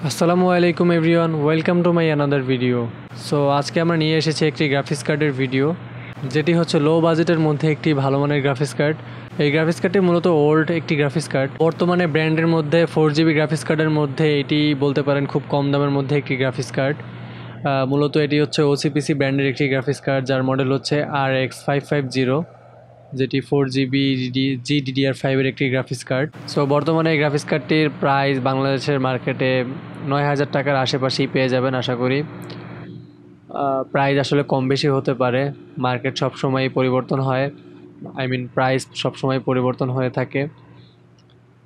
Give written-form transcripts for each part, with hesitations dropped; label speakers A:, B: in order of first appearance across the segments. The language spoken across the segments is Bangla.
A: আসসালামু আলাইকুম everyone, welcome to my another video. So আজকে আমরা নিয়ে এসেছি একটি গ্রাফিক্স কার্ডের ভিডিও, যেটি হচ্ছে লো বাজেটের মধ্যে একটি ভালো মানের গ্রাফিক্স কার্ড। এই গ্রাফিক্স কার্ডটি মূলত ওল্ড একটি গ্রাফিক্স কার্ড। বর্তমানে ব্র্যান্ডের মধ্যে 4GB গ্রাফিক্স কার্ডের মধ্যে এটি বলতে পারেন খুব কম দামের মধ্যে একটি গ্রাফিক্স কার্ড। মূলত এটি হচ্ছে ওসিপিসি ব্র্যান্ডের একটি গ্রাফিক্স কার্ড, যার মডেল হচ্ছে RX550, যেটি 4GB GDDR5-এর একটি গ্রাফিক্স কার্ড। সো বর্তমানে এই গ্রাফিক্স কার্ডটির প্রাইস বাংলাদেশের মার্কেটে 9,000 টাকার আশেপাশেই পেয়ে যাবেন আশা করি। প্রাইস আসলে কম বেশি হতে পারে, মার্কেট সবসময় পরিবর্তন হয়, প্রাইস সবসময় পরিবর্তন হয়ে থাকে।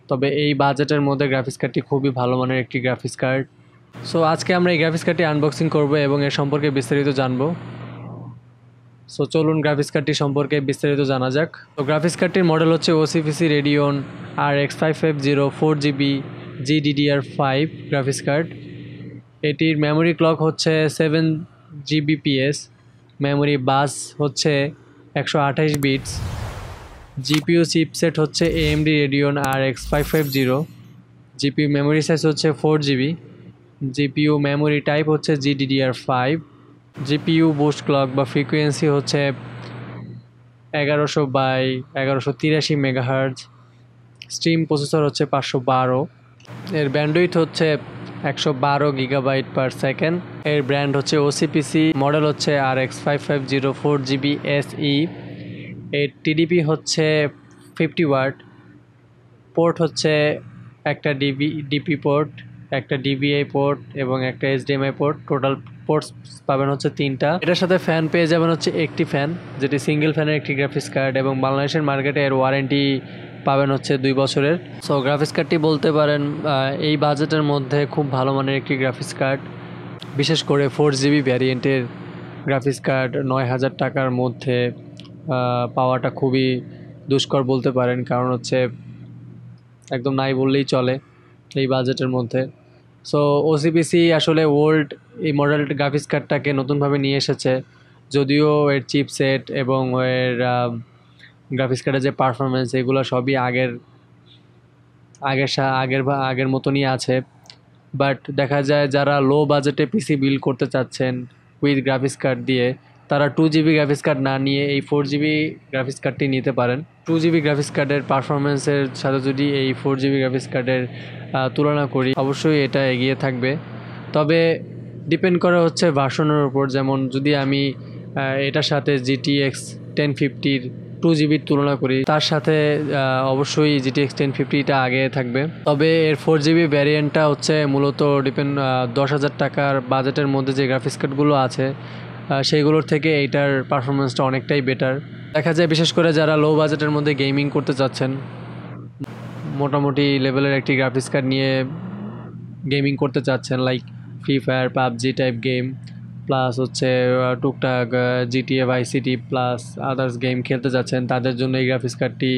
A: তবে এই বাজেটের মধ্যে গ্রাফিক্স কার্ডটি খুবই ভালো মানের একটি গ্রাফিক্স কার্ড। সো আজকে আমরা এই গ্রাফিক্স কার্ডটি আনবক্সিং করব এবং এর সম্পর্কে বিস্তারিত জানবো। সো চলুন গ্রাফিক্স কার্ডটি সম্পর্কে বিস্তারিত জানা যাক। তো গ্রাফিক্স কার্ডটির মডেল হচ্ছে OCPC Radeon RX550 4GB GDDR5 graphics card. এটির মেমোরি ক্লক হচ্ছে 7 Gbps, মেমোরি বাস হচ্ছে 128 বিটস, জিপিইউ চিপসেট হচ্ছে AMD Radeon RX550, GPU memory size হচ্ছে 4GB, জিপিইউ মেমোরি টাইপ হচ্ছে GDDR5, জিপিইউ বুস্ট ক্লক বা ফ্রিকোয়েন্সি হচ্ছে 1100/1183 মেগাহার্জ, স্ট্রিম প্রসেসর হচ্ছে 512, এর ব্যান্ডউইথ হচ্ছে 112 GB/সেকেন্ড, এর ব্র্যান্ড হচ্ছে ওসিপিসি, মডেল হচ্ছে RX550 4GB SE, এর টিডিপি হচ্ছে 50 ওয়াট, পোর্ট হচ্ছে একটা ডিপি পোর্ট, একটা ডিভিআই পোর্ট এবং একটা HDMI পোর্ট। টোটাল পোর্টস পাবেন হচ্ছে 3টা। এটার সাথে ফ্যান পেয়ে যাবেন হচ্ছে একটি ফ্যান, যেটি সিঙ্গেল ফ্যানের একটি গ্রাফিক্স কার্ড, এবং বাংলাদেশের মার্কেটে এর ওয়ারেন্টি পাবেন হচ্ছে 2 বছরের। সো গ্রাফিক্স কার্ডটি বলতে পারেন এই বাজেটের মধ্যে খুব ভালো মানের একটি গ্রাফিক্স কার্ড। বিশেষ করে 4GB ভ্যারিয়েন্টের গ্রাফিক্স কার্ড 9,000 টাকার মধ্যে পাওয়াটা খুবই দুষ্কর বলতে পারেন, কারণ হচ্ছে একদম নাই বললেই চলে এই বাজেটের মধ্যে। সো ওসিপিসি আসলে ওল্ড এই মডেল গ্রাফিক্স কার্ডটাকে নতুনভাবে নিয়ে এসেছে, যদিও এর চিপসেট এবং এর গ্রাফিক্স কার্ডের যে পারফরমেন্স, এগুলো সবই আগের আগের আগের আগের মতনই আছে। বাট দেখা যায় যারা লো বাজেটে পিসি বিল্ড করতে চাচ্ছেন উইথ গ্রাফিক্স কার্ড দিয়ে, তারা 2GB গ্রাফিক্স কার্ড না নিয়ে এই 4GB গ্রাফিক্স কার্ডটি নিতে পারেন। 2GB গ্রাফিক্স কার্ডের পারফরমেন্সের সাথে যদি এই 4GB গ্রাফিক্স কার্ডের তুলনা করি, অবশ্যই এটা এগিয়ে থাকবে। তবে ডিপেন্ড করে হচ্ছে ভার্সনের উপর। যেমন যদি আমি এটার সাথে GTX 1050-র 2GB তুলনা করি, তার সাথে অবশ্যই GTX 1050টা আগে থাকবে। তবে এর 4GB ভ্যারিয়েন্টটা হচ্ছে মূলত 10,000 টাকার বাজেটের মধ্যে যে গ্রাফিক্স কার্ডগুলো আছে সেইগুলোর থেকে এইটার পারফরমেন্সটা অনেকটাই বেটার দেখা যায়। বিশেষ করে যারা লো বাজেটের মধ্যে গেমিং করতে চাচ্ছেন, মোটামুটি লেভেলের একটি গ্রাফিক্স কার্ড নিয়ে গেমিং করতে চাচ্ছেন, like free fire, PUBG type game, plus হচ্ছে টুকটাক GTA vice city plus others game খেলতে যাচ্ছেন, তাদের জন্য এই গ্রাফিক্স কার্ডটি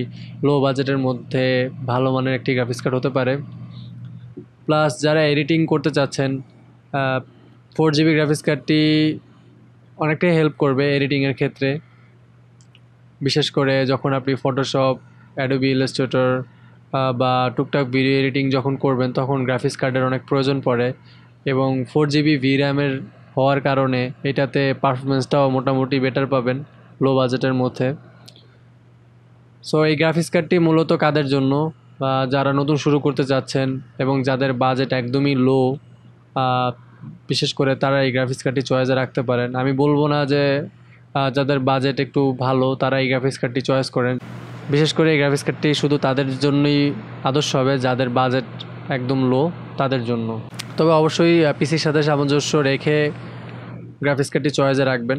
A: লো বাজেটের মধ্যে ভালো মানের একটি গ্রাফিক্স কার্ড হতে পারে। প্লাস যারা এডিটিং করতে চাচ্ছেন, 4GB গ্রাফিক্স কার্ডটি অনেকটাই হেল্প করবে এডিটিংয়ের ক্ষেত্রে। বিশেষ করে যখন আপনি ফটোশপ, অ্যাডোবি ইলাস্ট্রেটর বা টুকটাক ভিডিও এডিটিং যখন করবেন, তখন গ্রাফিক্স কার্ডের অনেক প্রয়োজন পড়ে, এবং 4GB VRAM-এর হওয়ার কারণে এটাতে পারফরমেন্সটাও মোটামুটি বেটার পাবেন লো বাজেটের মধ্যে। সো এই গ্রাফিক্স কার্ডটি মূলত কাদের জন্য? যারা নতুন শুরু করতে চাচ্ছেন এবং যাদের বাজেট একদমই লো, বিশেষ করে তারা এই গ্রাফিক্স কার্ডটি চয়েসে রাখতে পারেন। আমি বলবো না যে যাদের বাজেট একটু ভালো তারা এই গ্রাফিক্স কার্ডটি চয়েস করেন। বিশেষ করে এই গ্রাফিক্স কার্ডটি শুধু তাদের জন্যই আদর্শ হবে যাদের বাজেট একদম লো, তাদের জন্য। তবে অবশ্যই পিসির সাথে সামঞ্জস্য রেখে গ্রাফিক্স কার্ডটি চয়েসে রাখবেন,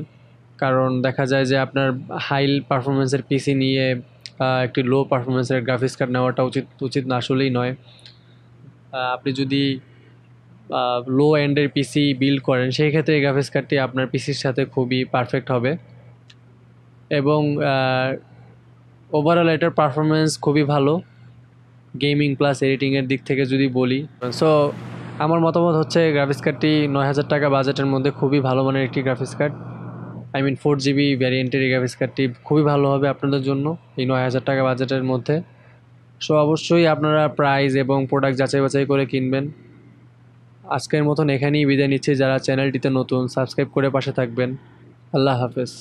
A: কারণ দেখা যায় যে আপনার হাই পারফরমেন্সের পিসি নিয়ে একটি লো পারফরমেন্সের গ্রাফিক্স কার্ড নেওয়াটা উচিত না, আসলেই নয়। আপনি যদি লো এন্ডের পিসি বিল্ড করেন, সেই ক্ষেত্রে এই গ্রাফিক্স কার্ডটি আপনার পিসির সাথে খুবই পারফেক্ট হবে, এবং ওভারঅল এটার পারফরমেন্স খুবই ভালো গেমিং প্লাস এডিটিংয়ের দিক থেকে যদি বলি। সো আমার মতামত হচ্ছে গ্রাফিক্স কার্ডটি 9,000 টাকা বাজেটের মধ্যে খুবই ভালো মানের একটি গ্রাফিক্স কার্ড। 4GB ভ্যারিয়েন্টের এই গ্রাফিক্স কার্ডটি খুবই ভালো হবে আপনাদের জন্য এই 9,000 টাকা বাজেটের মধ্যে। সো অবশ্যই আপনারা প্রাইস এবং প্রোডাক্ট যাচাই বাছাই করে কিনবেন। আজকের মতন এখানেই বিদায় নিচ্ছি। যারা চ্যানেলটিতে নতুন, সাবস্ক্রাইব করে পাশে থাকবেন। আল্লাহ হাফেজ।